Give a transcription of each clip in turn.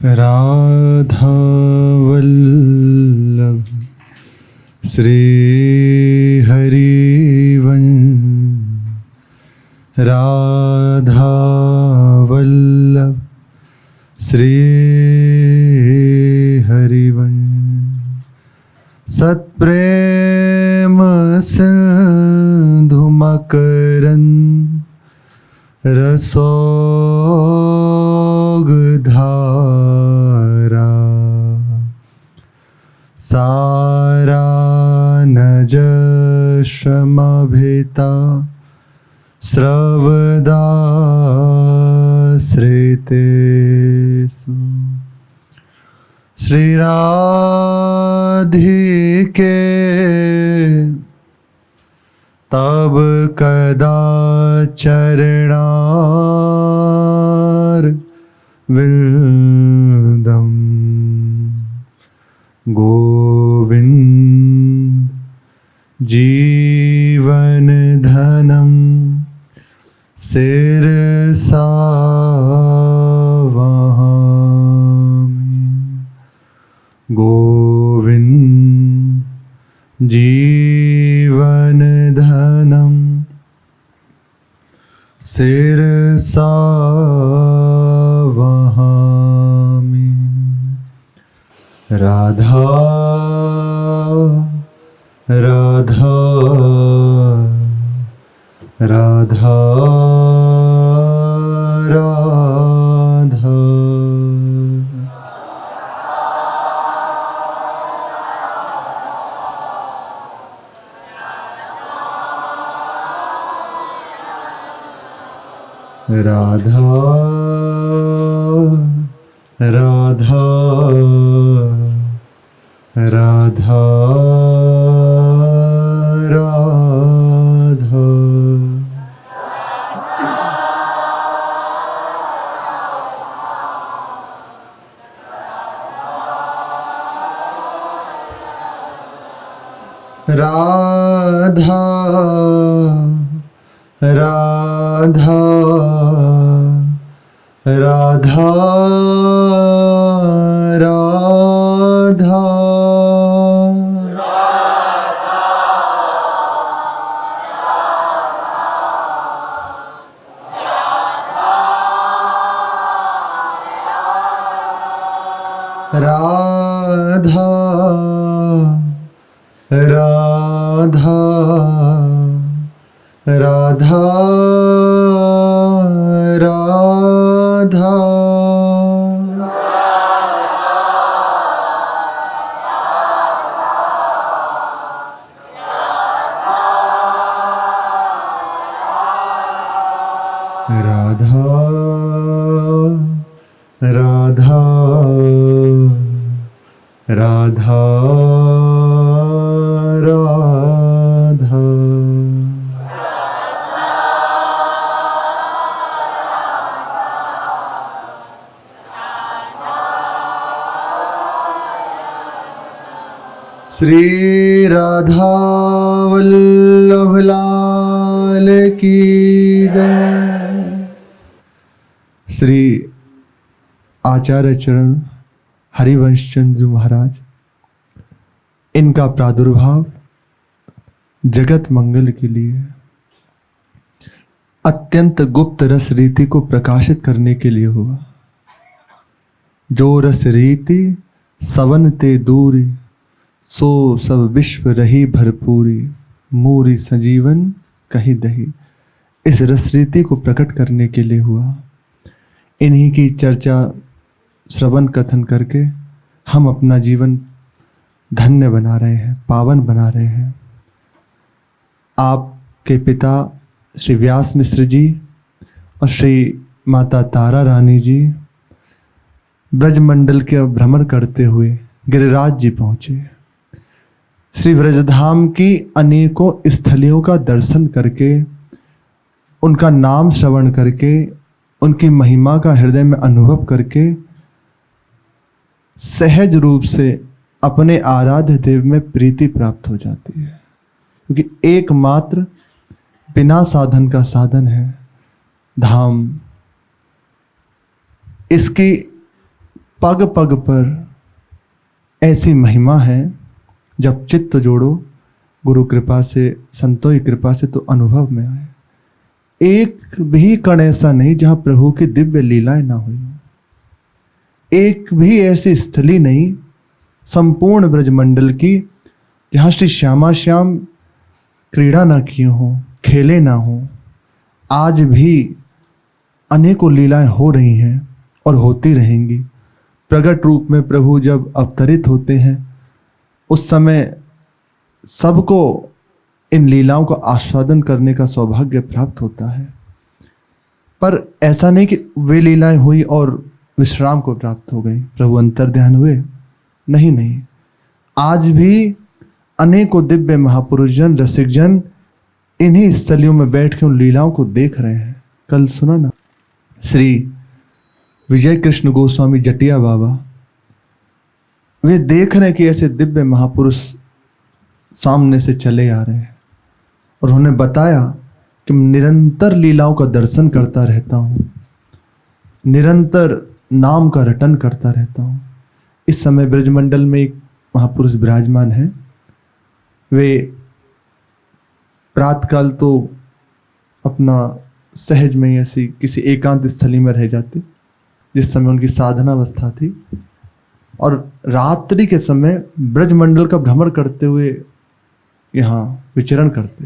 राधा वल्लभ श्री हरिवंश। राधा वल्लभ श्री हरिवंश। सत्प्रेम सिंधु मकरंद रसोगधारा। सारा नज श्रमभिता स्रवदाश्रितेषु। श्री राधिके तब कदा चरणार विंदम। गोविंद जीवन धनम सिरसा वहामि। गोविंद जीवन धनम सिरसा वहामि। राधा राधा राधा राधा। राधा राधा राधा राधा। राधा राधा राधा राधा। राधा राधा राधा राधा। राधा राधा राधा राधा। श्री राधा वल्लभ लाल की जय। श्री आचार्य चरण हरिवंश चंद्र महाराज, इनका प्रादुर्भाव जगत मंगल के लिए अत्यंत गुप्त रस रीति को प्रकाशित करने के लिए हुआ। जो रस रीति सवन ते दूरी, सो सब विश्व रही भरपूरी। मूरी संजीवन कहीं दही। इस रस रीति को प्रकट करने के लिए हुआ। इन्हीं की चर्चा श्रवण कथन करके हम अपना जीवन धन्य बना रहे हैं, पावन बना रहे हैं। आपके पिता श्री व्यास मिश्र जी और श्री माता तारा रानी जी ब्रजमंडल के भ्रमण करते हुए गिरिराज जी पहुँचे। श्री ब्रजधाम की अनेकों स्थलियों का दर्शन करके, उनका नाम श्रवण करके, उनकी महिमा का हृदय में अनुभव करके सहज रूप से अपने आराध्य देव में प्रीति प्राप्त हो जाती है। क्योंकि एकमात्र बिना साधन का साधन है धाम। इसकी पग पग पर ऐसी महिमा है, जब चित्त जोड़ो गुरु कृपा से, संतों की कृपा से तो अनुभव में आए। एक भी कण ऐसा नहीं जहां प्रभु की दिव्य लीलाएं ना हुई हो। एक भी ऐसी स्थली नहीं संपूर्ण ब्रजमंडल की जहां श्री श्यामा श्याम क्रीड़ा ना किए हों, खेले ना हों। आज भी अनेकों लीलाएं हो रही हैं और होती रहेंगी। प्रगट रूप में प्रभु जब अवतरित होते हैं उस समय सबको इन लीलाओं का आस्वादन करने का सौभाग्य प्राप्त होता है। पर ऐसा नहीं कि वे लीलाएं हुई और विश्राम को प्राप्त हो गई, प्रभु अंतर्ध्यान हुए, नहीं नहीं। आज भी अनेकों दिव्य महापुरुष जन, रसिक जन इन्हीं स्थलियों में बैठ के उन लीलाओं को देख रहे हैं। कल सुना ना, श्री विजय कृष्ण गोस्वामी जटिया बाबा, वे देख रहे हैं कि ऐसे दिव्य महापुरुष सामने से चले आ रहे हैं और उन्होंने बताया कि मैं निरंतर लीलाओं का दर्शन करता रहता हूँ, निरंतर नाम का रटन करता रहता हूँ। इस समय ब्रजमंडल में एक महापुरुष विराजमान है। वे प्रातःकाल तो अपना सहज में ऐसी किसी एकांत स्थली में रह जाते जिस समय उनकी साधना अवस्था थी, और रात्रि के समय ब्रजमंडल का भ्रमण करते हुए यहाँ विचरण करते,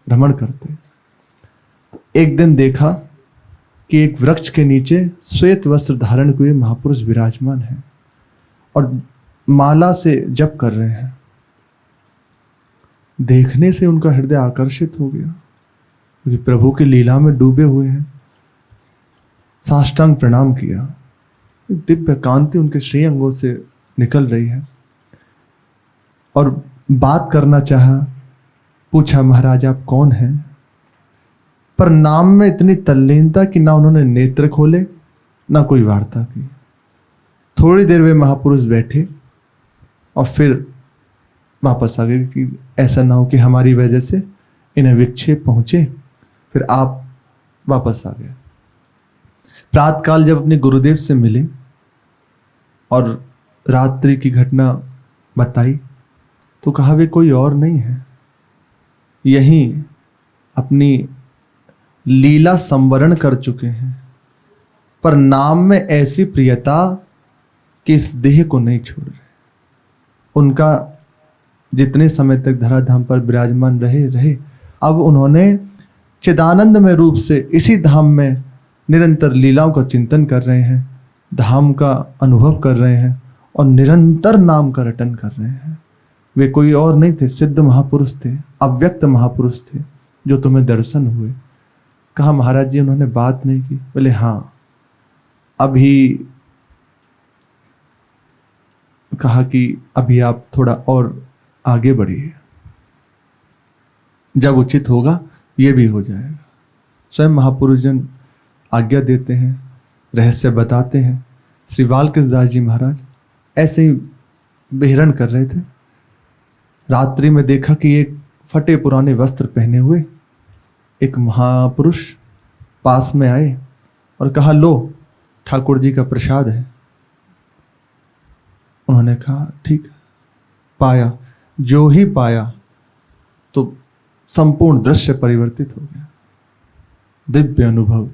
भ्रमण करते। तो एक दिन देखा कि एक वृक्ष के नीचे श्वेत वस्त्र धारण हुए महापुरुष विराजमान हैं और माला से जप कर रहे हैं। देखने से उनका हृदय आकर्षित हो गया क्योंकि प्रभु की लीला में डूबे हुए हैं। साष्टांग प्रणाम किया, दिव्य कांति उनके श्रीअंगों से निकल रही है और बात करना चाहा। पूछा, महाराज आप कौन हैं? पर नाम में इतनी तल्लीनता कि ना उन्होंने नेत्र खोले ना कोई वार्ता की। थोड़ी देर वे महापुरुष बैठे और फिर वापस आ गए कि ऐसा ना हो कि हमारी वजह से इन्हें विक्षेप पहुंचे। फिर आप वापस आ गए। प्रातःकाल जब अपने गुरुदेव से मिले और रात्रि की घटना बताई तो कहा वे कोई और नहीं है, यही अपनी लीला संवरण कर चुके हैं, पर नाम में ऐसी प्रियता कि इस देह को नहीं छोड़ रहे। उनका जितने समय तक धराधाम पर विराजमान रहे, अब उन्होंने चिदानंदमय रूप से इसी धाम में निरंतर लीलाओं का चिंतन कर रहे हैं, धाम का अनुभव कर रहे हैं और निरंतर नाम का रटन कर रहे हैं। वे कोई और नहीं थे, सिद्ध महापुरुष थे, अव्यक्त महापुरुष थे जो तुम्हें दर्शन हुए। कहा, महाराज जी उन्होंने बात नहीं की? बोले हाँ। अभी कहा कि अभी आप थोड़ा और आगे बढ़िए, जब उचित होगा ये भी हो जाएगा। स्वयं महापुरुष जन आज्ञा देते हैं, रहस्य बताते हैं। श्री बालकृष्णदास जी महाराज ऐसे ही विहरण कर रहे थे। रात्रि में देखा कि एक फटे पुराने वस्त्र पहने हुए एक महापुरुष पास में आए और कहा, लो ठाकुर जी का प्रसाद है। उन्होंने कहा ठीक। पाया, जो ही पाया तो संपूर्ण दृश्य परिवर्तित हो गया। दिव्य अनुभव,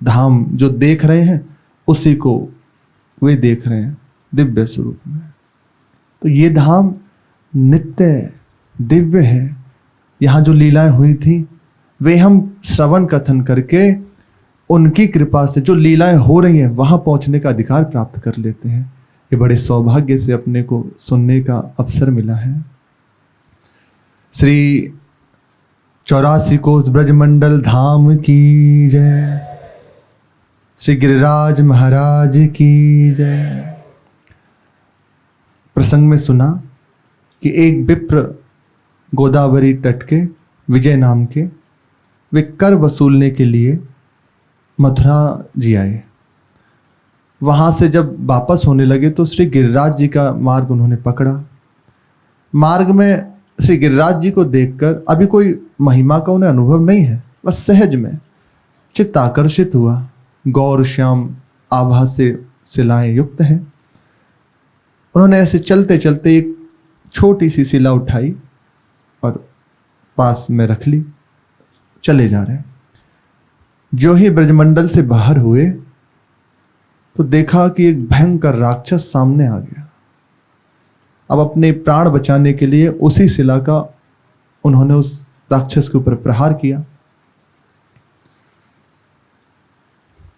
धाम जो देख रहे हैं उसी को वे देख रहे हैं दिव्य स्वरूप में। तो ये धाम नित्य दिव्य है। यहाँ जो लीलाएं हुई थी वे हम श्रवण कथन करके उनकी कृपा से जो लीलाएं हो रही हैं वहां पहुंचने का अधिकार प्राप्त कर लेते हैं। ये बड़े सौभाग्य से अपने को सुनने का अवसर मिला है। श्री 84 कोस ब्रजमंडल धाम की जय। श्री गिरिराज महाराज की जय। प्रसंग में सुना कि एक विप्र गोदावरी तट के विजय नाम के वे कर वसूलने के लिए मथुरा जी आए। वहां से जब वापस होने लगे तो श्री गिरिराज जी का मार्ग उन्होंने पकड़ा। मार्ग में श्री गिरिराज जी को देखकर अभी कोई महिमा का उन्हें अनुभव नहीं है, बस सहज में चित्त आकर्षित हुआ। गौर श्याम आभा से शिलाएं युक्त हैं उन्होंने ऐसे चलते चलते एक छोटी सी शिला उठाई और पास में रख ली, चले जा रहे हैं। जो ही ब्रजमंडल से बाहर हुए तो देखा कि एक भयंकर राक्षस सामने आ गया। अब अपने प्राण बचाने के लिए उसी शिला का उन्होंने उस राक्षस के ऊपर प्रहार किया।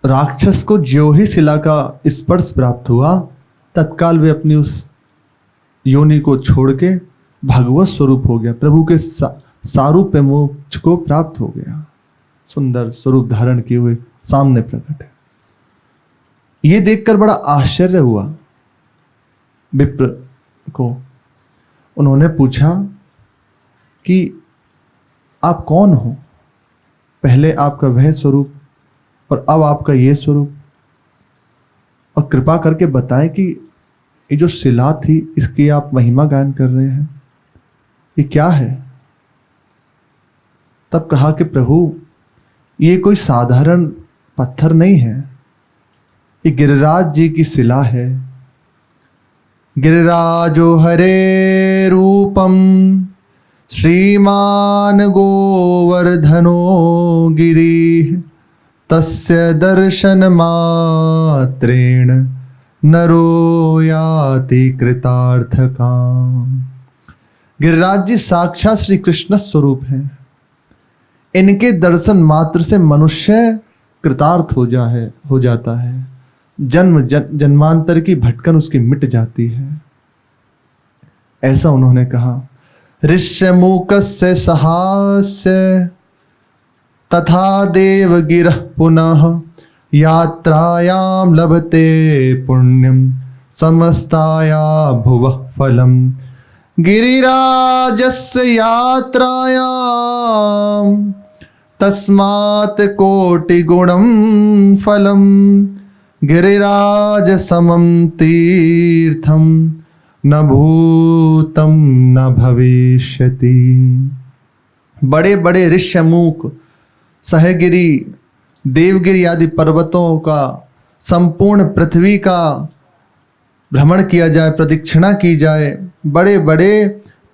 राक्षस को जो ही शिला का स्पर्श प्राप्त हुआ, तत्काल वे अपनी उस योनि को छोड़ के भगवत स्वरूप हो गया, प्रभु के सारूप पे मोक्ष को प्राप्त हो गया। सुंदर स्वरूप धारण किए हुए सामने प्रकट है। ये देखकर बड़ा आश्चर्य हुआ विप्र को। उन्होंने पूछा कि आप कौन हो? पहले आपका वह स्वरूप और अब आपका ये स्वरूप, और कृपा करके बताएं कि ये जो शिला थी इसकी आप महिमा गायन कर रहे हैं, ये क्या है? तब कहा कि प्रभु ये कोई साधारण पत्थर नहीं है, ये गिरिराज जी की शिला है। गिरिराजो हरे रूपम श्रीमान गोवर्धनो गिरि तस्य दर्शन मात्रेण नरो याति कृतार्थकाम। गिरिराज जी साक्षात श्री कृष्ण स्वरूप हैं। इनके दर्शन मात्र से मनुष्य कृतार्थ हो जाता है। जन्मांतर की भटकन उसकी मिट जाती है। ऐसा उन्होंने कहा। ऋष्यमूकस्य सहास्य तथा देव गिरः पुनः यात्रायां लभते पुण्यम समस्ताया भुवः फलम। गिरिराजस्य यात्रायां तस्मात् कोटिगुणं फलम। गिरिराज समं तीर्थम न भूतम न भविष्यति। बड़े बड़े ऋष्यमूक, सहगिरी, देवगिरी आदि पर्वतों का, संपूर्ण पृथ्वी का भ्रमण किया जाए, प्रदक्षिणा की जाए, बड़े बड़े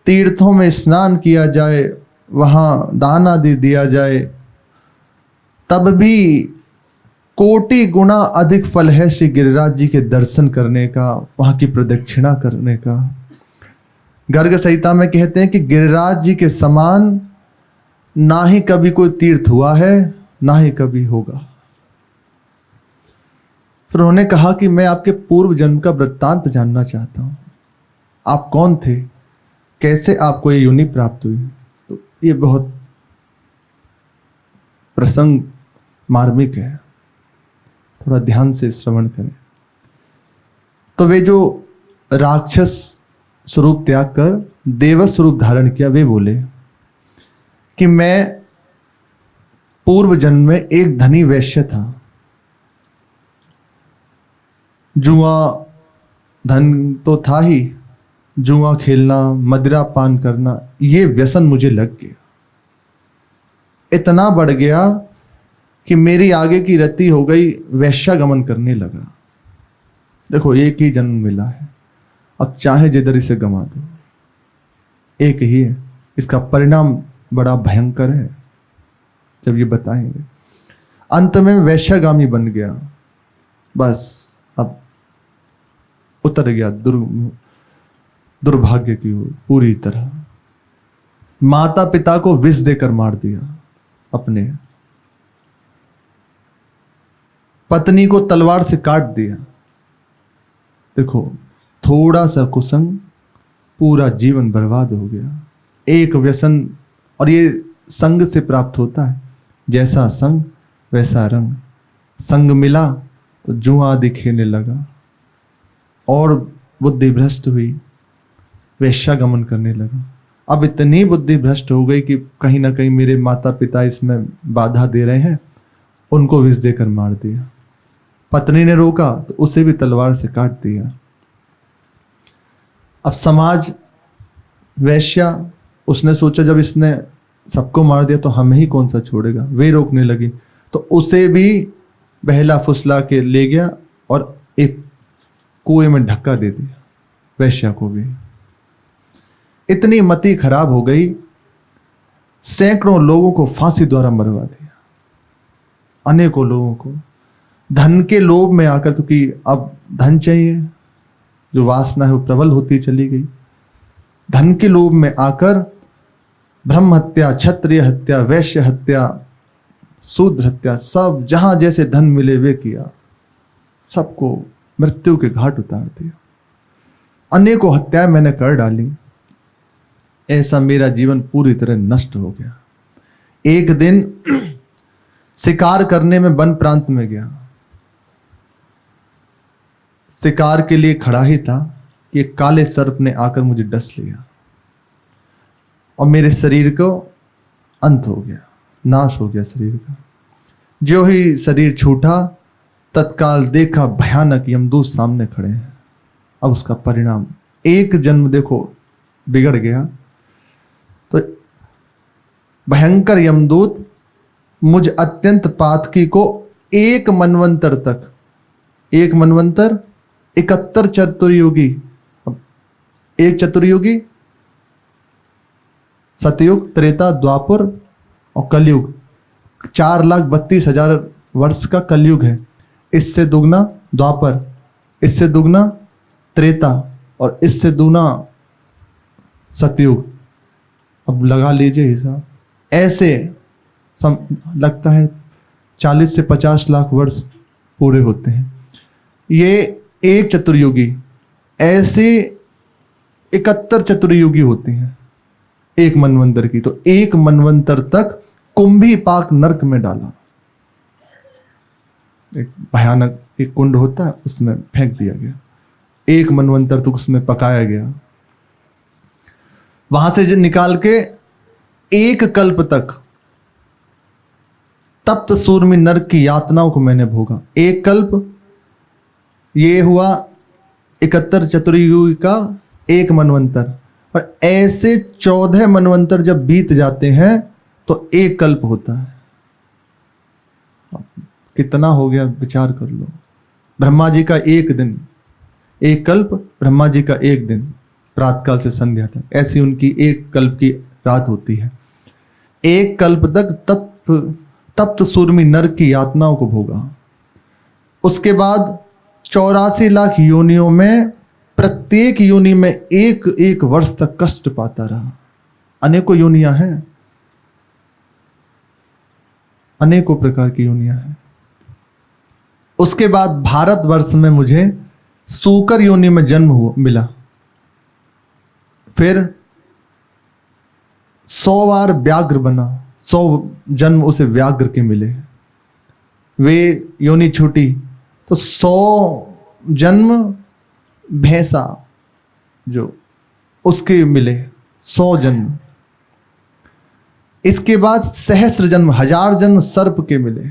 तीर्थों में स्नान किया जाए, वहाँ दान आदि दिया जाए, तब भी कोटि गुना अधिक फल है श्री गिरिराज जी के दर्शन करने का, वहाँ की प्रदक्षिणा करने का। गर्ग संहिता में कहते हैं कि गिरिराज जी के समान ना ही कभी कोई तीर्थ हुआ है, ना ही कभी होगा। फिर उन्होंने कहा कि मैं आपके पूर्व जन्म का वृत्तांत जानना चाहता हूं। आप कौन थे? कैसे आपको ये योनि प्राप्त हुई? तो ये बहुत प्रसंग मार्मिक है, थोड़ा ध्यान से श्रवण करें। तो वे जो राक्षस स्वरूप त्याग कर देव स्वरूप धारण किया, वे बोले कि मैं पूर्व जन्म में एक धनी वैश्य था। जुआ धन तो था ही, जुआ खेलना, मदिरा पान करना, ये व्यसन मुझे लग गया। इतना बढ़ गया कि मेरी आगे की रति हो गई, वैश्यागमन करने लगा। देखो, एक ही जन्म मिला है, अब चाहे जिधर इसे गंवा दो, एक ही है। इसका परिणाम बड़ा भयंकर है, जब ये बताएंगे। अंत में वैश्यागामी बन गया, बस अब उतर गया दुर्भाग्य की ओर पूरी तरह। माता पिता को विष देकर मार दिया, अपने पत्नी को तलवार से काट दिया। देखो, थोड़ा सा कुसंग, पूरा जीवन बर्बाद हो गया। एक व्यसन, और ये संग से प्राप्त होता है। जैसा संग वैसा रंग। संग मिला तो जुआ आदि खेलने लगा, और बुद्धि भ्रष्ट हुई, वैश्यागमन करने लगा। अब इतनी बुद्धि भ्रष्ट हो गई कि कहीं ना कहीं मेरे माता पिता इसमें बाधा दे रहे हैं, उनको विष देकर मार दिया। पत्नी ने रोका तो उसे भी तलवार से काट दिया। अब समाज वैश्या, उसने सोचा जब इसने सबको मार दिया तो हमें ही कौन सा छोड़ेगा। वे रोकने लगी तो उसे भी बहला फुसला के ले गया और एक कुएं में धक्का दे दिया। वैश्या को भी। इतनी मति खराब हो गई, सैकड़ों लोगों को फांसी द्वारा मरवा दिया, अनेकों लोगों को धन के लोभ में आकर, क्योंकि अब धन चाहिए, जो वासना है वो प्रबल होती चली गई। धन के लोभ में आकर ब्रह्म हत्या, क्षत्रिय हत्या, वैश्य हत्या, शूद्र हत्या, सब जहां जैसे धन मिले वे किया, सबको मृत्यु के घाट उतार दिया। अनेकों हत्याएं मैंने कर डाली। ऐसा मेरा जीवन पूरी तरह नष्ट हो गया। एक दिन शिकार करने में वन प्रांत में गया। शिकार के लिए खड़ा ही था कि एक काले सर्प ने आकर मुझे डस लिया और मेरे शरीर को अंत हो गया, नाश हो गया शरीर का। जो ही शरीर छूटा, तत्काल देखा भयानक यमदूत सामने खड़े हैं। अब उसका परिणाम, एक जन्म देखो बिगड़ गया तो भयंकर यमदूत मुझ अत्यंत पातकी को एक मनवंतर तक, एक मनवंतर 71 चतुर्युगी, एक चतुर्युगी सतयुग, त्रेता, द्वापर और कलयुग, 4,32,000 वर्ष का कलयुग है। इससे दुगना द्वापर, इससे दुगना त्रेता और इससे दुगना सतयुग। अब लगा लीजिए हिसाब, ऐसे लगता है 40 से 50 लाख वर्ष पूरे होते हैं। ये एक चतुर्युगी, ऐसे 71 चतुर्युगी होती हैं एक मनवंतर की। तो एक मनवंतर तक कुंभी पाक नरक में डाला। एक भयानक एक कुंड होता है, उसमें फेंक दिया गया। एक मनवंतर तक उसमें पकाया गया। वहां से निकाल के एक कल्प तक तप्त सूर्मी नरक की यातनाओं को मैंने भोगा। एक कल्प ये हुआ 71 चतुर्युगी का एक मनवंतर, और ऐसे 14 मनवंतर जब बीत जाते हैं तो एक कल्प होता है। कितना हो गया विचार कर लो। ब्रह्मा जी का एक दिन, एक कल्प, ब्रह्मा जी का एक दिन, प्रातःकाल से संध्या तक, ऐसी उनकी एक कल्प की रात होती है। एक कल्प तक तप्त सूर्मी नरक की यातनाओं को भोगा। उसके बाद 84 लाख योनियों में प्रत्येक योनि में एक एक वर्ष तक कष्ट पाता रहा। अनेकों योनियां हैं, अनेकों प्रकार की योनियां हैं। उसके बाद भारतवर्ष में मुझे सूकर योनि में जन्म मिला। फिर 100 बार व्याघ्र बना, 100 जन्म उसे व्याघ्र के मिले। वे योनि छूटी तो 100 जन्म भैंसा जो उसके मिले, 100 जन्म। इसके बाद सहस्र जन्म, 1000 जन्म सर्प के मिले,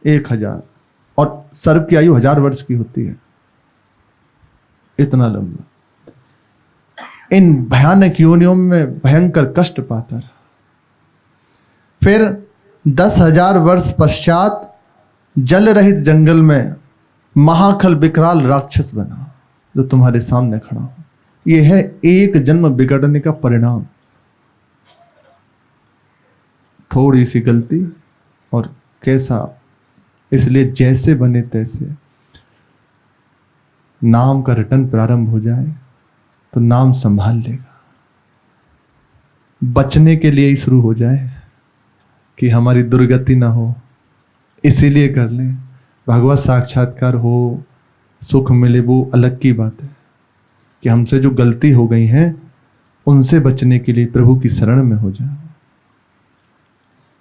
1000। और सर्प की आयु 1000 वर्ष की होती है, इतना लंबा। इन भयानक योनियों में भयंकर कष्ट पाता रहा। फिर 10,000 वर्ष पश्चात जल रहित जंगल में महाखल विकराल राक्षस बना, जो तुम्हारे सामने खड़ा हो। यह है एक जन्म बिगड़ने का परिणाम। थोड़ी सी गलती और कैसा। इसलिए जैसे बने तैसे नाम का रटन प्रारंभ हो जाए तो नाम संभाल लेगा। बचने के लिए ही शुरू हो जाए कि हमारी दुर्गति ना हो, इसीलिए कर लें। भगवत साक्षात्कार हो, सुख मिले, वो अलग की बात है। कि हमसे जो गलती हो गई है उनसे बचने के लिए प्रभु की शरण में हो जाए।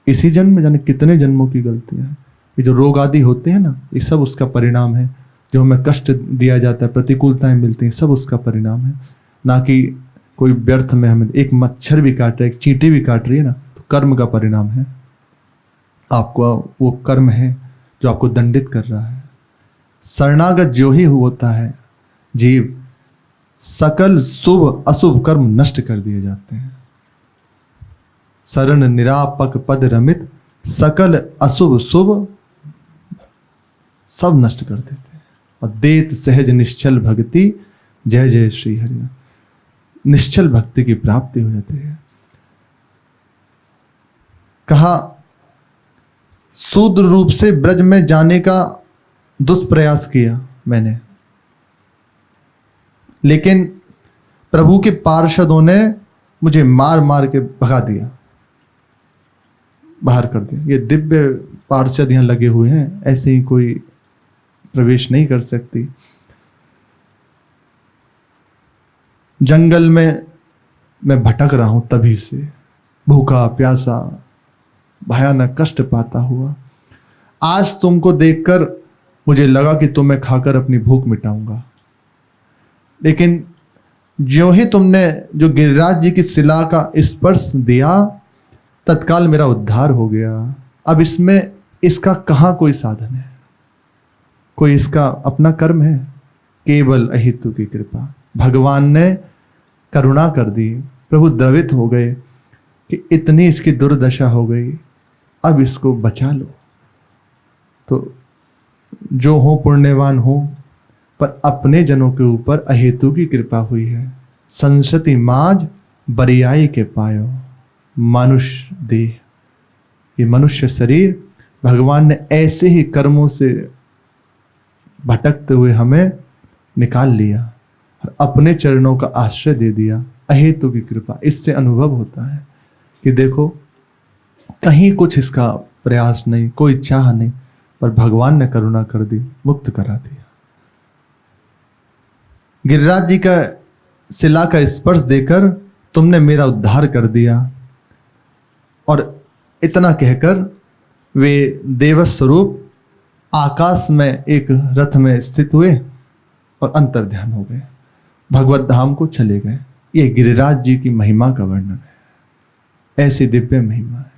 इसी जन्म में जाने कितने जन्मों की गलतियां हैं। ये जो रोग आदि होते हैं ना, ये सब उसका परिणाम है। जो हमें कष्ट दिया जाता है, प्रतिकूलताएं मिलती हैं, सब उसका परिणाम है। ना कि कोई व्यर्थ में हमें एक मच्छर भी काट रहा है, एक चींटी भी काट रही है ना, तो कर्म का परिणाम है। आपको वो कर्म है जो आपको दंडित कर रहा है। शरणागत जो ही होता है जीव, सकल शुभ अशुभ कर्म नष्ट कर दिए जाते हैं। शरण निरापक पद रमित, सकल अशुभ शुभ सब नष्ट कर देते हैं। और देत सहज निश्चल भक्ति, जय जय श्री हरि, निश्चल भक्ति की प्राप्ति हो जाती है। कहा शूद्र रूप से ब्रज में जाने का दुष्प्रयास किया मैंने, लेकिन प्रभु के पार्षदों ने मुझे मार मार के भगा दिया, बाहर कर दिया। ये दिव्य पार्षद यहां लगे हुए हैं, ऐसे ही कोई प्रवेश नहीं कर सकती। जंगल में मैं भटक रहा हूं तभी से, भूखा प्यासा, भयानक कष्ट पाता हुआ। आज तुमको देखकर मुझे लगा कि तुम्हें खाकर अपनी भूख मिटाऊंगा, लेकिन ज्यों ही तुमने जो गिरिराज जी की शिला का स्पर्श दिया, तत्काल मेरा उद्धार हो गया। अब इसमें इसका कहाँ कोई साधन है, कोई इसका अपना कर्म है? केवल अहेतु की कृपा। भगवान ने करुणा कर दी, प्रभु द्रवित हो गए कि इतनी इसकी दुर्दशा हो गई, अब इसको बचा लो। तो जो हो पुण्यवान हो, पर अपने जनों के ऊपर अहेतु की कृपा हुई है। संसति माज बरियाई के पायो मनुष्य देह, ये मनुष्य शरीर भगवान ने ऐसे ही कर्मों से भटकते हुए हमें निकाल लिया और अपने चरणों का आश्रय दे दिया। अहेतु की कृपा, इससे अनुभव होता है कि देखो कहीं कुछ इसका प्रयास नहीं, कोई चाह नहीं, पर भगवान ने करुणा कर दी, मुक्त करा दिया। गिरिराज जी का शिला का स्पर्श देकर तुमने मेरा उद्धार कर दिया। और इतना कहकर वे देवस्वरूप आकाश में एक रथ में स्थित हुए और अंतर्ध्यान हो गए, भगवत धाम को चले गए। ये गिरिराज जी की महिमा का वर्णन है, ऐसी दिव्य महिमा है।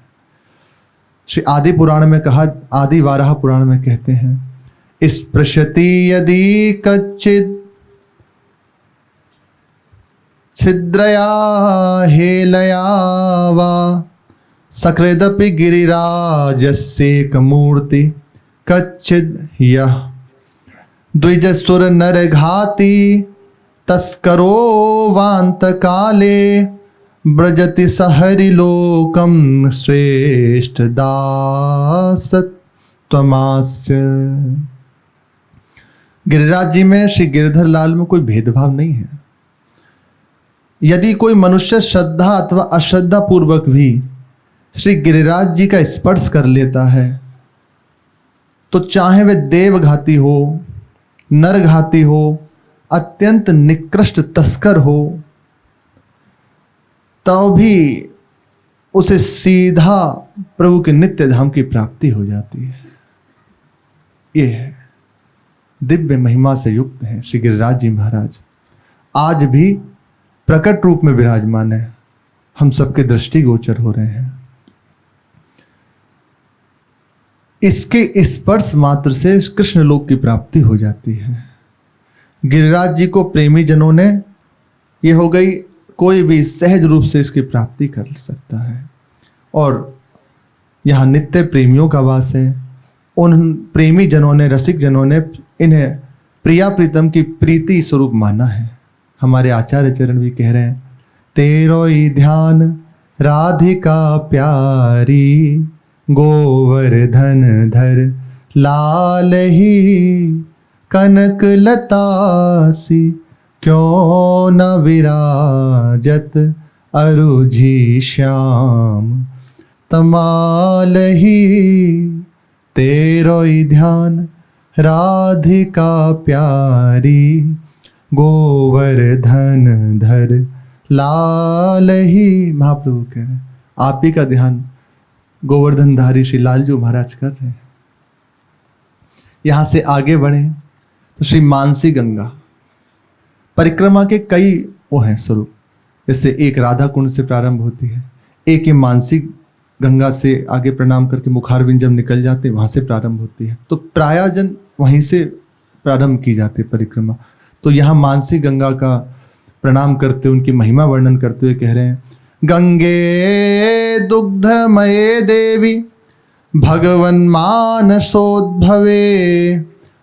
श्री आदि पुराण में कहा, आदि वाराह पुराण में कहते हैं, स्पृशति यदि कच्चित् छिद्रया हेलया वा सकृदपि गिरिराजस्येक मूर्ति कच्चिद् यः द्विजसुर नरघाती तस्करो वांत काले ब्रजति सहरिलोकम श्रेष्ठ दासत्वमास्य। गिरिराज जी में, श्री गिरधर लाल में कोई भेदभाव नहीं है। यदि कोई मनुष्य श्रद्धा अथवा अश्रद्धा पूर्वक भी श्री गिरिराज जी का स्पर्श कर लेता है, तो चाहे वे देवघाती हो, नरघाती हो, अत्यंत निकृष्ट तस्कर हो, तो भी उसे सीधा प्रभु के नित्य धाम की प्राप्ति हो जाती है। ये है, दिव्य महिमा से युक्त हैं श्री गिरिराज जी महाराज। आज भी प्रकट रूप में विराजमान है, हम सबके दृष्टिगोचर हो रहे हैं। इसके स्पर्श मात्र से कृष्ण लोक की प्राप्ति हो जाती है। गिरिराज जी को प्रेमी जनों ने, ये हो गई, कोई भी सहज रूप से इसकी प्राप्ति कर सकता है। और यहाँ नित्य प्रेमियों का वास है। उन प्रेमी जनों ने, रसिक जनों ने इन्हें प्रिया प्रीतम की प्रीति स्वरूप माना है। हमारे आचार्य चरण भी कह रहे हैं, तेरो ही ध्यान राधिका प्यारी, गोवर्धन धर लाल ही, कनक लतासी क्यों न विराजत अरुझी श्याम, तमाल ही तेरो ही ध्यान राधिका प्यारी, गोवर्धन धर लाल ही। महाप्रभु कह रहे हैं, आप ही का ध्यान गोवर्धनधारी श्री लालजू महाराज कर रहे हैं। यहां से आगे बढ़े तो श्री मानसी गंगा परिक्रमा के कई वो हैं स्वरूप। जैसे एक राधा कुंड से प्रारंभ होती है, एक ये मानसी गंगा से आगे प्रणाम करके मुखारविंद जब निकल जाते वहां से प्रारंभ होती है। तो प्रायजन वहीं से प्रारंभ की जाती है परिक्रमा। तो यहाँ मानसी गंगा का प्रणाम करते, उनकी महिमा वर्णन करते हुए कह रहे हैं, गंगे दुग्धमये देवी भगवन मानसोद्भवे,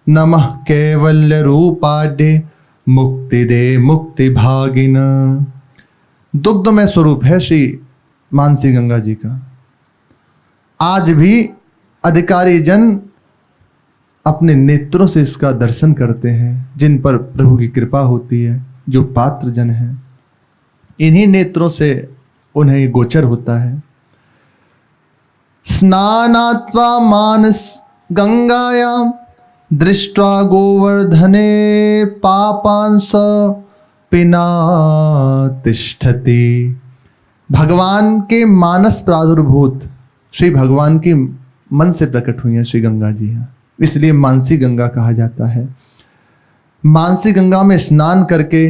नमः कैवल्य रूपाढ्ये मुक्ति दे मुक्ति भागिन। दुग्धमय स्वरूप है श्री मानसी गंगा जी का। आज भी अधिकारी जन अपने नेत्रों से इसका दर्शन करते हैं, जिन पर प्रभु की कृपा होती है, जो पात्र जन है, इन्हीं नेत्रों से उन्हें गोचर होता है। स्नानात्वा मानस गंगायाम दृष्ट्वा गोवर्धने पापांस पिना तिष्ठति। भगवान के मानस प्रादुर्भूत श्री भगवान की मन से प्रकट हुई है श्री गंगा जी हैं, इसलिए मानसी गंगा कहा जाता है। मानसी गंगा में स्नान करके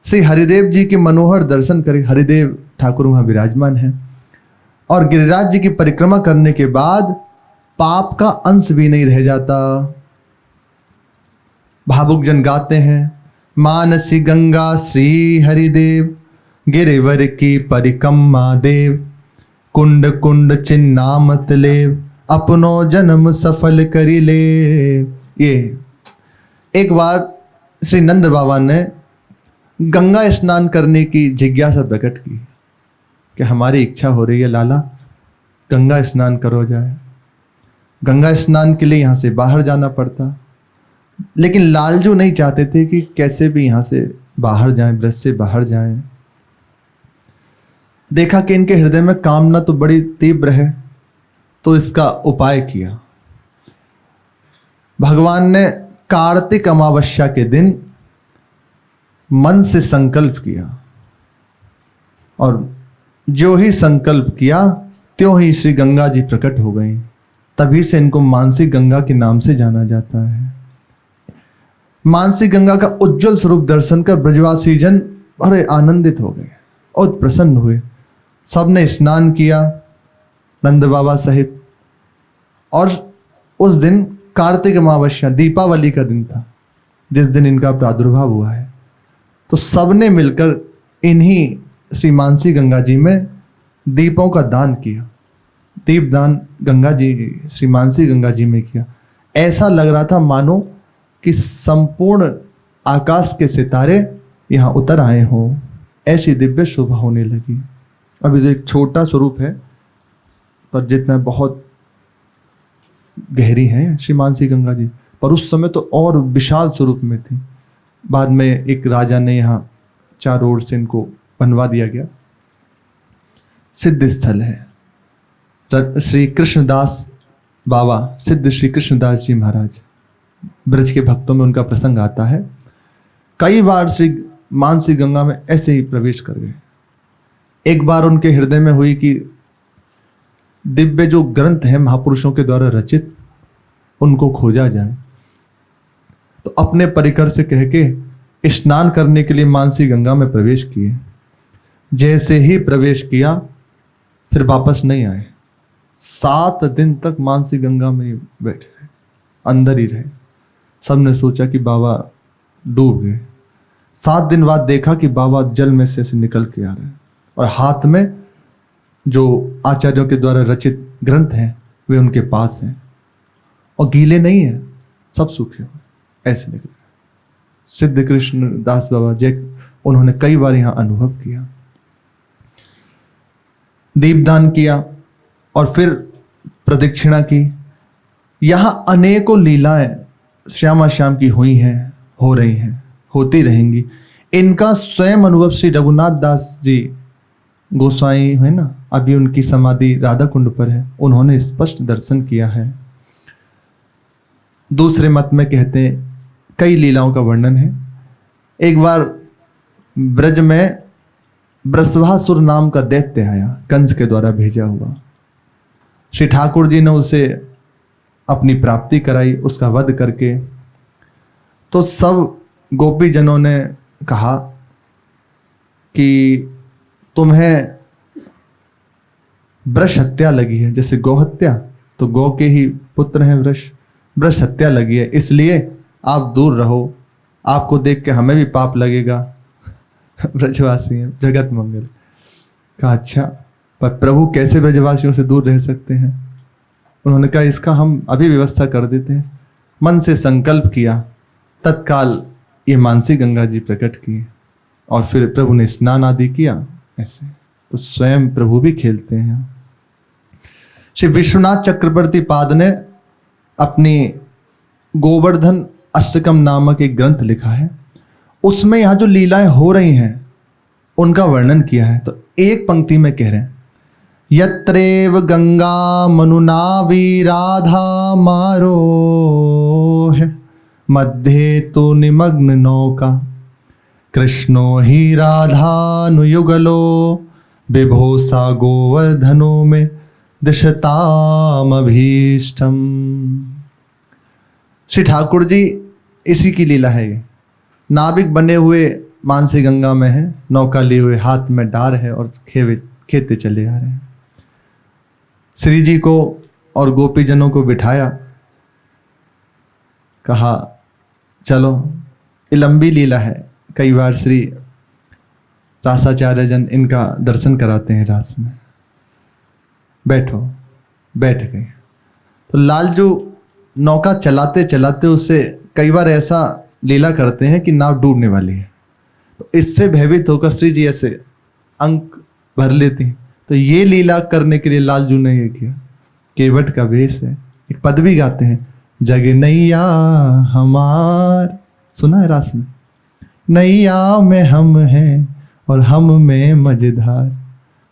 श्री हरिदेव जी के मनोहर दर्शन करके, हरिदेव ठाकुर वहाँ विराजमान हैं, और गिरिराज जी की परिक्रमा करने के बाद पाप का अंश भी नहीं रह जाता। भावुक जन गाते हैं, मानसी गंगा श्री हरिदेव गिरिवर की परिक्रमा देव, कुंड कुंड चिन्ना मत लेव, अपनो जन्म सफल करी ले। ये एक बार श्री नंद बाबा ने गंगा स्नान करने की जिज्ञासा प्रकट की कि हमारी इच्छा हो रही है लाला, गंगा स्नान करो जाए। गंगा स्नान के लिए यहाँ से बाहर जाना पड़ता, लेकिन लालजू नहीं चाहते थे कि कैसे भी यहाँ से बाहर जाएं, ब्रज से बाहर जाएं। देखा कि इनके हृदय में कामना तो बड़ी तीव्र है, तो इसका उपाय किया। भगवान ने कार्तिक अमावस्या के दिन मन से संकल्प किया, और जो ही संकल्प किया त्यों ही श्री गंगा जी प्रकट हो गई। तभी से इनको मानसी गंगा के नाम से जाना जाता है। मानसी गंगा का उज्जवल स्वरूप दर्शन कर ब्रजवासी जन बड़े आनंदित हो गए और प्रसन्न हुए। सबने स्नान किया नंद बाबा सहित, और उस दिन कार्तिक अमावस्या दीपावली का दिन था, जिस दिन इनका प्रादुर्भाव हुआ है। तो सबने मिलकर इन्हीं श्री मानसी गंगा जी में दीपों का दान किया। दीपदान गंगा जी, श्री मानसी गंगा जी में किया। ऐसा लग रहा था मानो कि संपूर्ण आकाश के सितारे यहाँ उतर आए हों, ऐसी दिव्य शोभा होने लगी। अभी तो एक छोटा स्वरूप है, पर जितना बहुत गहरी है श्री मानसी गंगा जी, पर उस समय तो और विशाल स्वरूप में थी। बाद में एक राजा ने यहाँ चारों ओर से इनको बनवा दिया गया। सिद्ध स्थल है। श्री कृष्णदास बाबा, सिद्ध श्री कृष्णदास जी महाराज, ब्रज के भक्तों में उनका प्रसंग आता है। कई बार श्री मानसी गंगा में ऐसे ही प्रवेश कर गए। एक बार उनके हृदय में हुई कि दिव्य जो ग्रंथ है महापुरुषों के द्वारा रचित, उनको खोजा जाए। तो अपने परिकर से कह के स्नान करने के लिए मानसी गंगा में प्रवेश किए। जैसे ही प्रवेश किया फिर वापस नहीं आए। 7 दिन तक मानसी गंगा में बैठे रहे, अंदर ही रहे। सबने सोचा कि बाबा डूब गए। 7 दिन बाद देखा कि बाबा जल में से निकल के आ रहे हैं, और हाथ में जो आचार्यों के द्वारा रचित ग्रंथ हैं वे उनके पास हैं, और गीले नहीं है, सब सूखे हुए ऐसे निकले। सिद्ध कृष्ण दास बाबा जय, उन्होंने कई बार यहाँ अनुभव किया। दीपदान किया और फिर प्रदक्षिणा की। यहाँ अनेकों लीलाएं श्यामा श्याम की हुई हैं, हो रही हैं, होती रहेंगी। इनका स्वयं अनुभव श्री रघुनाथ दास जी गोसाई है ना, अभी उनकी समाधि राधा कुंड पर है, उन्होंने स्पष्ट दर्शन किया है। दूसरे मत में कहते हैं कई लीलाओं का वर्णन है। एक बार ब्रज में ब्रसवासुर नाम का दैत्य आया, कंस के द्वारा भेजा हुआ। श्री ठाकुर जी ने उसे अपनी प्राप्ति कराई, उसका वध करके। तो सब गोपी जनों ने कहा कि तुम्हें वृष हत्या लगी है, जैसे गौ हत्या, तो गौ के ही पुत्र हैं वृष हत्या लगी है, इसलिए आप दूर रहो, आपको देख के हमें भी पाप लगेगा। ब्रजवासी हैं, जगत मंगल। कहा अच्छा, पर प्रभु कैसे ब्रजवासियों से दूर रह सकते हैं? उन्होंने कहा इसका हम अभी व्यवस्था कर देते हैं। मन से संकल्प किया, तत्काल ये मानसी गंगा जी प्रकट की और फिर प्रभु ने स्नान आदि किया। ऐसे तो स्वयं प्रभु भी खेलते हैं। श्री विश्वनाथ चक्रवर्ती पाद ने अपनी गोवर्धन अष्टकम नामक एक ग्रंथ लिखा है, उसमें यहाँ जो लीलाएं हो रही हैं उनका वर्णन किया है। तो एक पंक्ति में कह रहे हैं, यत्रेव गंगा मनुनावी राधा मारोह मध्ये तो निमग्न नौका कृष्णो ही राधानुयुगलो विभोसा गोवर्धनो में दिशताम अभीष्टम। श्री ठाकुर जी इसी की लीला है। ये नाविक बने हुए मानसी गंगा में है, नौका लिए हुए, हाथ में डार है और खेते चले आ रहे हैं। श्री जी को और गोपीजनों को बिठाया, कहा चलो, ये लंबी लीला है। कई बार श्री रासाचार्य जन इनका दर्शन कराते हैं रास में। बैठो, बैठ गए। तो लालजू नौका चलाते चलाते उससे कई बार ऐसा लीला करते हैं कि नाव डूबने वाली है, तो इससे भयभीत होकर श्री जी ऐसे अंक भर लेते हैं। तो ये लीला करने के लिए लालजू ने ये किया। केवट का वेश है, एक पद भी गाते हैं, जग नैया हमार, सुना है रास में, नैया में हम हैं और हम में मझधार,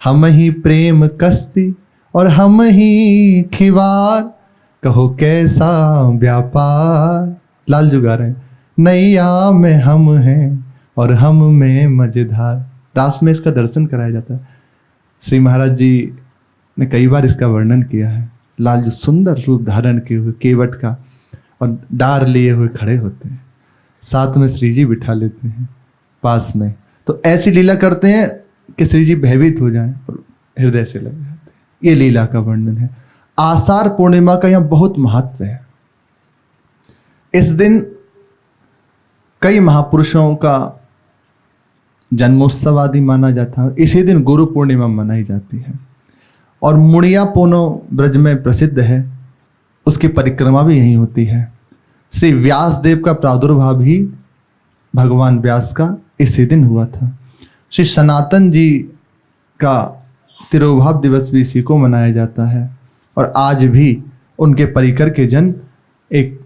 हम ही प्रेम कश्ती और हम ही खिवार, कहो कैसा व्यापार। लालजू गा रहे हैं, नैया में हम हैं और हम में मझधार। रास में इसका दर्शन कराया जाता है। श्री महाराज जी ने कई बार इसका वर्णन किया है। लालजू सुंदर रूप धारण किए हुए केवट का और डार लिए हुए खड़े होते हैं, साथ में श्री जी बिठा लेते हैं पास में। तो ऐसी लीला करते हैं कि श्री जी भयभीत हो जाएं और हृदय से लग जाते हैं। ये लीला का वर्णन है। आषाढ़ पूर्णिमा का यहाँ बहुत महत्व है। इस दिन कई महापुरुषों का जन्मोत्सव आदि माना जाता है। इसी दिन गुरु पूर्णिमा मनाई जाती है और मुड़िया पोनो ब्रज में प्रसिद्ध है, उसकी परिक्रमा भी यहीं होती है। श्री व्यास देव का प्रादुर्भाव भी भगवान व्यास का इसी दिन हुआ था। श्री सनातन जी का तिरोभाव दिवस भी इसी को मनाया जाता है और आज भी उनके परिकर के जन एक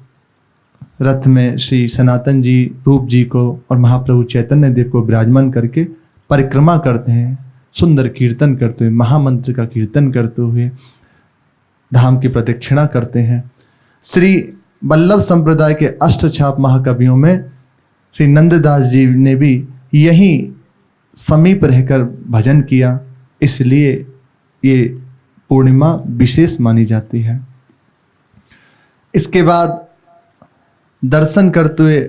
रथ में श्री सनातन जी रूप जी को और महाप्रभु चैतन्य देव को विराजमान करके परिक्रमा करते हैं, सुंदर कीर्तन करते हुए, महामंत्र का कीर्तन करते हुए धाम की प्रदक्षिणा करते हैं। श्री वल्लभ संप्रदाय के अष्टछाप महाकवियों में श्री नंददास जी ने भी यहीं समीप रहकर भजन किया, इसलिए ये पूर्णिमा विशेष मानी जाती है। इसके बाद दर्शन करते हुए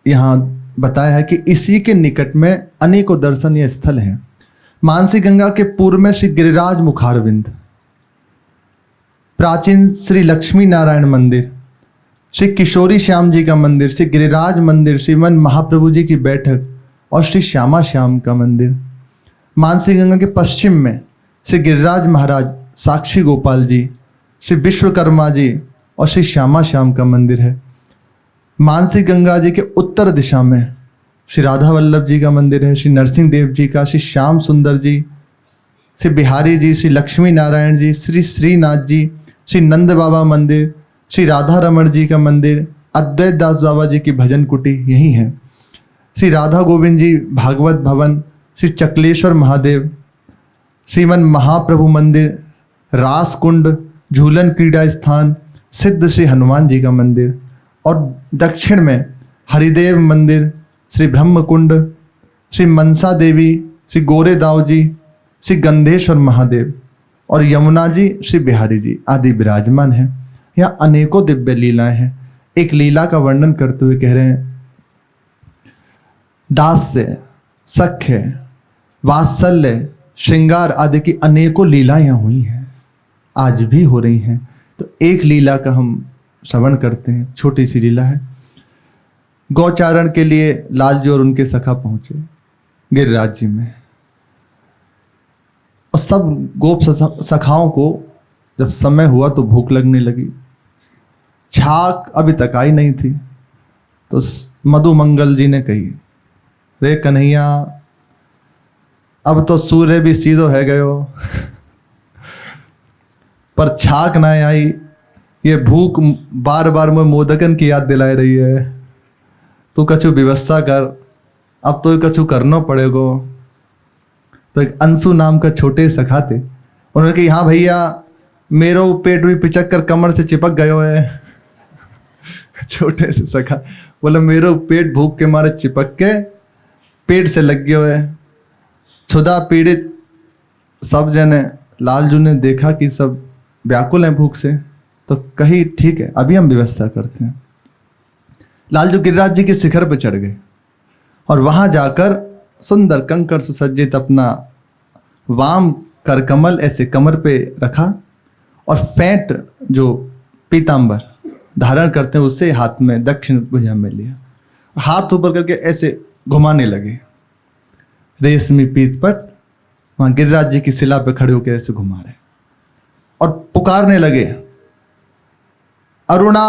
यहाँ बताया है कि इसी के निकट में अनेकों दर्शनीय स्थल हैं। मानसी गंगा के पूर्व में श्री गिरिराज मुखारविंद, प्राचीन श्री लक्ष्मी नारायण मंदिर, श्री किशोरी श्याम जी का मंदिर, श्री गिरिराज मंदिर, श्रीमन महाप्रभु जी की बैठक और श्री श्यामा श्याम का मंदिर। मानसी गंगा के पश्चिम में श्री गिरिराज महाराज, साक्षी गोपाल जी, श्री विश्वकर्मा जी और श्री श्यामा श्याम का मंदिर है। मानसी गंगा जी के उत्तर दिशा में श्री राधा वल्लभ जी का मंदिर है, श्री नरसिंह देव जी का, श्री श्याम सुंदर जी, श्री बिहारी जी, श्री लक्ष्मी नारायण जी, श्री श्रीनाथ जी, श्री नंद बाबा मंदिर, श्री राधा रमण जी का मंदिर, अद्वैत दास बाबा जी की भजन कुटी यही है। श्री राधा गोविंद जी भागवत भवन, श्री चकलेश्वर महादेव, श्रीमन महाप्रभु मंदिर, रास कुंड, झूलन क्रीड़ा स्थान, सिद्ध श्री हनुमान जी का मंदिर और दक्षिण में हरिदेव मंदिर, श्री ब्रह्म कुंड, श्री मनसा देवी, श्री गोरे दाव जी, श्री गंधेश्वर महादेव और यमुना जी, श्री बिहारी जी आदि विराजमान हैं। यहाँ अनेकों दिव्य लीलाएं हैं। एक लीला का वर्णन करते हुए कह रहे हैं, दास्य, सख्य, वात्सल्य, श्रृंगार आदि की अनेकों लीलाएं यहाँ हुई हैं, आज भी हो रही हैं। तो एक लीला का हम श्रवण करते हैं, छोटी सी लीला है। गौचारण के लिए लालजू और उनके सखा पहुंचे गिरिराज जी में और सब गोप सखाओं को जब समय हुआ तो भूख लगने लगी। छाक अभी तक आई नहीं थी। तो मधु मंगल जी ने कही, रे कन्हैया अब तो सूर्य भी सीधो है गयो पर छाक ना आई, ये भूख बार बार में मोदकन की याद दिलाई रही है, तू कछु व्यवस्था कर, अब तो कछु करना पड़ेगो। तो एक अंशु नाम का छोटे सखा थे, उन्होंने कहा हाँ भैया मेरो पेट भी पिचक कर कमर से चिपक गयो है छोटे से सखा बोला मेरो पेट भूख के मारे चिपक के पेट से लग गयो है। क्षुधा पीड़ित सब जने लालजू ने देखा कि सब व्याकुल हैं भूख से, तो कही ठीक है अभी हम व्यवस्था करते हैं। लालजू गिरिराज जी के शिखर पर चढ़ गए और वहां जाकर सुंदर कंकड़ सुसज्जित अपना वाम कर कमल ऐसे कमर पे रखा और फेंट जो पीतांबर धारण करते हैं उससे हाथ में दक्षिण भुजा में लिया, हाथ ऊपर करके ऐसे घुमाने लगे। रेशमी पीठ पर वहां गिरिराज जी की शिला पे खड़े होकर ऐसे घुमा रहे और पुकारने लगे, अरुणा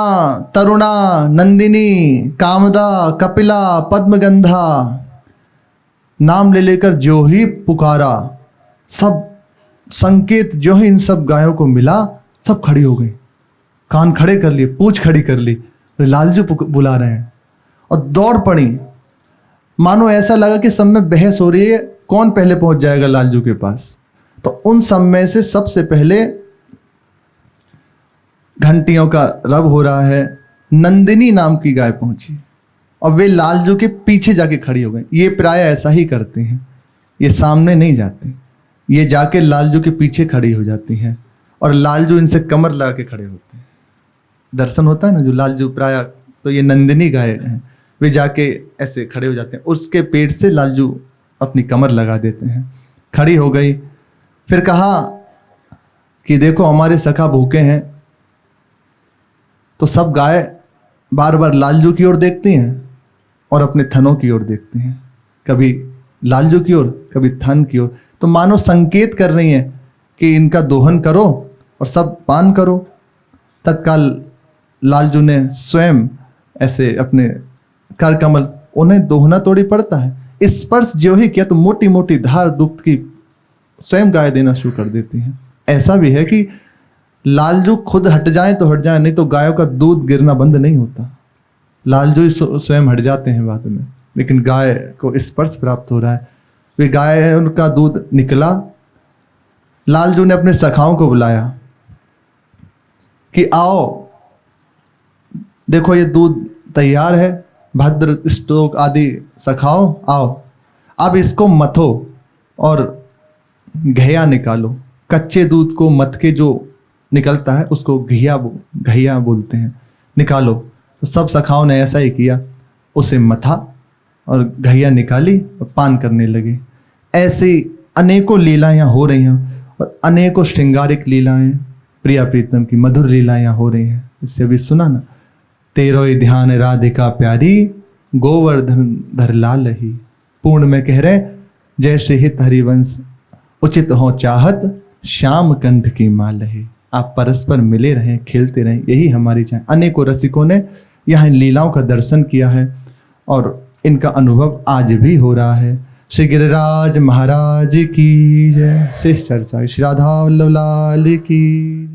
तरुणा नंदिनी कामदा कपिला पद्मगंधा। नाम ले लेकर जो ही पुकारा, सब संकेत जो ही इन सब गायों को मिला, सब खड़ी हो गई, कान खड़े कर लिए, पूंछ खड़ी कर ली, लालजू बुला रहे हैं और दौड़ पड़ी। मानो ऐसा लगा कि सब में बहस हो रही है, कौन पहले पहुंच जाएगा लालजू के पास। तो उन सब में से सबसे पहले घंटियों का रब हो रहा है, नंदिनी नाम की गाय पहुंची और वे लालजू के पीछे जाके खड़ी हो गई। ये प्राय ऐसा ही करते हैं, ये सामने नहीं जाते, ये जाके लालजू के पीछे खड़ी हो जाती हैं और लालजू इनसे कमर लगा के खड़े होते हैं। दर्शन होता है ना जो लालजू प्राय, तो ये नंदिनी गाय हैं, वे जाके ऐसे खड़े हो जाते हैं, उसके पेट से लालजू अपनी कमर लगा देते हैं। खड़ी हो गई, फिर कहा कि देखो हमारे सखा भूखे हैं। तो सब गाय बार बार लालजू की ओर देखती हैं और अपने थनों की ओर देखती हैं, कभी लालजू की ओर कभी थन की ओर। तो मानो संकेत कर रही हैं कि इनका दोहन करो और सब पान करो। तत्काल लालजू ने स्वयं ऐसे अपने कर कमल, उन्हें दोहना थोड़ी पड़ता है, स्पर्श जो ही किया तो मोटी मोटी धार दुग्ध की स्वयं गाय देना शुरू कर देती हैं। ऐसा भी है कि लालजू खुद हट जाए तो हट जाए, नहीं तो गायों का दूध गिरना बंद नहीं होता। लालजू ही स्वयं हट जाते हैं बाद में, लेकिन गाय को स्पर्श प्राप्त हो रहा है। वे गाय उनका दूध निकला। लालजू ने अपने सखाओं को बुलाया कि आओ देखो ये दूध तैयार है, भद्र स्टोक आदि सखाओ आओ, अब इसको मथो और घैया निकालो। कच्चे दूध को मथ के जो निकलता है उसको घैया बोलते हैं, निकालो। तो सब सखाओं ने ऐसा ही किया, उसे मथा और घैया निकाली और पान करने लगे। ऐसे अनेकों लीलाएं हो रही हैं और अनेकों श्रृंगारिक लीलाएं, प्रिया प्रीतम की मधुर लीलाएं हो रही हैं। इससे भी सुना ना, तेरो ही ध्यान राधिका प्यारी, गोवर्धन धर लाल ही। पूर्ण में कह रहे जैसे हित हरिवंश, उचित हो चाहत श्याम कंठ की माल है। आप परस्पर मिले रहें, खेलते रहें, यही हमारी चाह। अनेकों रसिकों ने यहाँ लीलाओं का दर्शन किया है और इनका अनुभव आज भी हो रहा है। श्री गिरिराज महाराज की जय। शेष चर्चा श्री राधा वल्लभ लाल की।